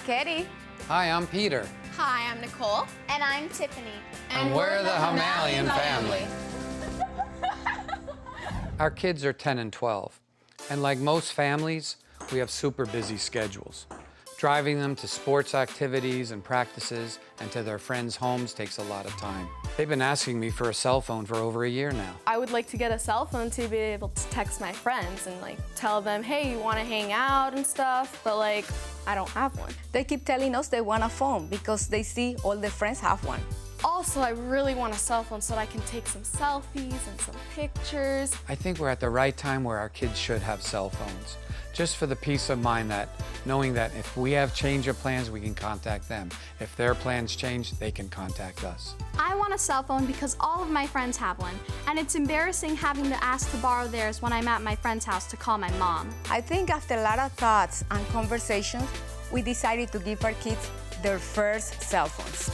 Katie. Hi, I'm Peter. Hi, I'm Nicole. And I'm Tiffany. And we're the Hamalian family. Our kids are 10 and 12. And like most families, we have super busy schedules. Driving them to sports activities and practices and to their friends' homes takes a lot of time. They've been asking me for a cell phone for over a year now. I would like to get a cell phone to be able to text my friends and tell them, hey, you want to hang out and stuff, but I don't have one. They keep telling us they want a phone because they see all their friends have one. Also, I really want a cell phone so that I can take some selfies and some pictures. I think we're at the right time where our kids should have cell phones, just for the peace of mind that knowing that if we have change of plans, we can contact them. If their plans change, they can contact us. I want a cell phone because all of my friends have one, and it's embarrassing having to ask to borrow theirs when I'm at my friend's house to call my mom. I think after a lot of thoughts and conversations, we decided to give our kids their first cell phones.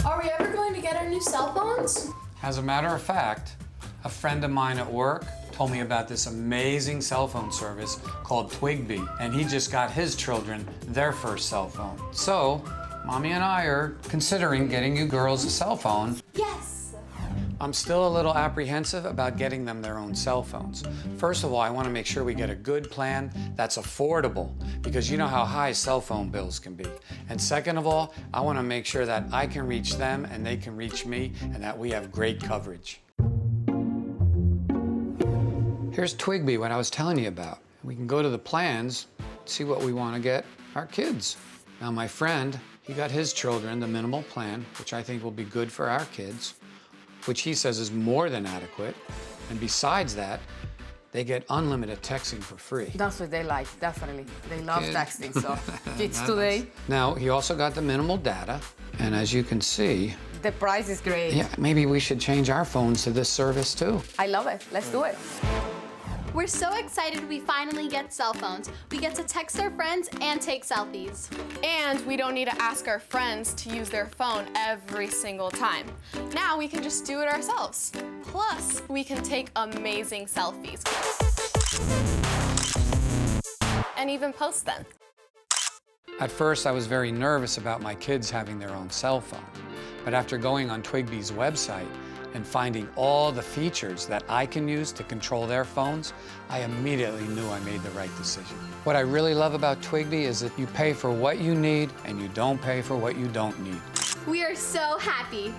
Are we ever going to get our new cell phones? As a matter of fact, a friend of mine at work told me about this amazing cell phone service called Twigby, and he just got his children their first cell phone. So, Mommy and I are considering getting you girls a cell phone. Yes! I'm still a little apprehensive about getting them their own cell phones. First of all, I want to make sure we get a good plan that's affordable, because you know how high cell phone bills can be. And second of all, I want to make sure that I can reach them and they can reach me, and that we have great coverage. Here's Twigby, what I was telling you about. We can go to the plans, see what we want to get our kids. Now my friend, he got his children the minimal plan, which I think will be good for our kids, which he says is more than adequate. And besides that, they get unlimited texting for free. That's what they like, definitely. They love Kid. texting, so kids today. Now, he also got the minimal data, and as you can see, The price is great. yeah, maybe we should change our phones to this service too. I love it. Let's do it. We're so excited we finally get cell phones. We get to text our friends and take selfies. And we don't need to ask our friends to use their phone every single time. Now we can just do it ourselves. Plus, we can take amazing selfies. And even post them. At first, I was very nervous about my kids having their own cell phone. But after going on Twigby's website and finding all the features that I can use to control their phones, I immediately knew I made the right decision. What I really love about Twigby is that you pay for what you need and you don't pay for what you don't need. We are so happy.